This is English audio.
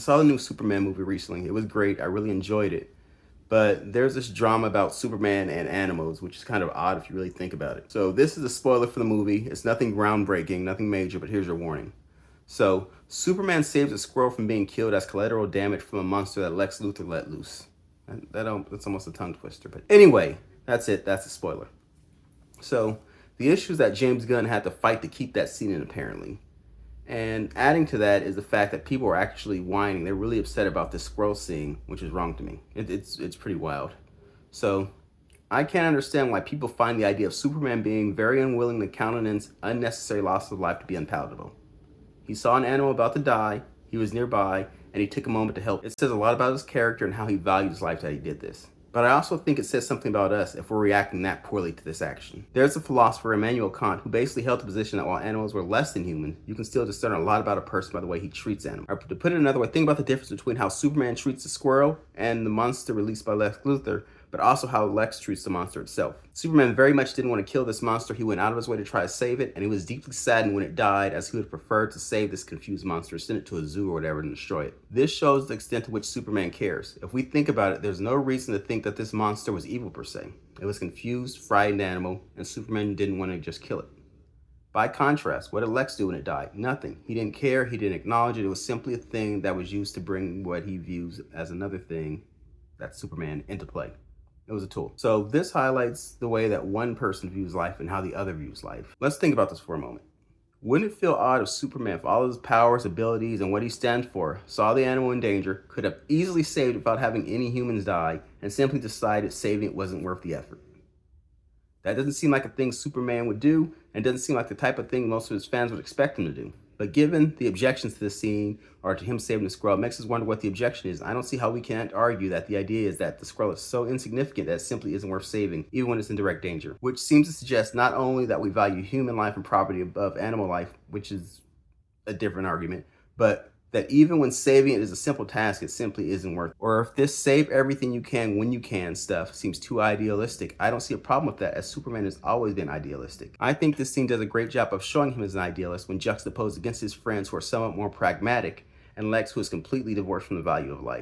saw the new Superman movie recently. It was great. I really enjoyed it. But there's this drama about Superman and animals, which is kind of odd if you really think about it. So this is a spoiler for the movie. It's nothing groundbreaking, nothing major, but here's your warning. So Superman saves a squirrel from being killed as collateral damage from a monster that Lex Luthor let loose. That's almost a tongue twister. But anyway, that's it. That's a spoiler. So the issue is that James Gunn had to fight to keep that scene in, apparently. And adding to that is the fact that people are actually whining. They're really upset about this squirrel scene, which is wrong to me. It's pretty wild. So I can't understand why people find the idea of Superman being very unwilling to countenance unnecessary loss of life to be unpalatable. He saw an animal about to die, he was nearby, and he took a moment to help. It says a lot about his character and how he values life that he did this. But I also think it says something about us if we're reacting that poorly to this action. There's a philosopher, Immanuel Kant, who basically held the position that while animals were less than human, you can still discern a lot about a person by the way he treats animals. Or to put it another way, think about the difference between how Superman treats the squirrel and the monster released by Lex Luthor, but also how Lex treats the monster itself. Superman very much didn't want to kill this monster. He went out of his way to try to save it, and he was deeply saddened when it died, as he would have preferred to save this confused monster, send it to a zoo or whatever, and destroy it. This shows the extent to which Superman cares. If we think about it, there's no reason to think that this monster was evil per se. It was a confused, frightened animal, and Superman didn't want to just kill it. By contrast, what did Lex do when it died? Nothing. He didn't care, he didn't acknowledge it. It was simply a thing that was used to bring what he views as another thing, that's Superman, into play. It was a tool. So this highlights the way that one person views life and how the other views life. Let's think about this for a moment. Wouldn't it feel odd if Superman, for all of his powers, abilities, and what he stands for, saw the animal in danger, could have easily saved it without having any humans die, and simply decided saving it wasn't worth the effort? That doesn't seem like a thing Superman would do, and doesn't seem like the type of thing most of his fans would expect him to do. But given the objections to this scene, or to him saving the squirrel, it makes us wonder what the objection is. I don't see how we can't argue that the idea is that the squirrel is so insignificant that it simply isn't worth saving, even when it's in direct danger. Which seems to suggest not only that we value human life and property above animal life, which is a different argument, but that even when saving it is a simple task, it simply isn't worth it. Or if this save everything you can when you can stuff seems too idealistic, I don't see a problem with that, as Superman has always been idealistic. I think this scene does a great job of showing him as an idealist when juxtaposed against his friends who are somewhat more pragmatic, and Lex, who is completely divorced from the value of life.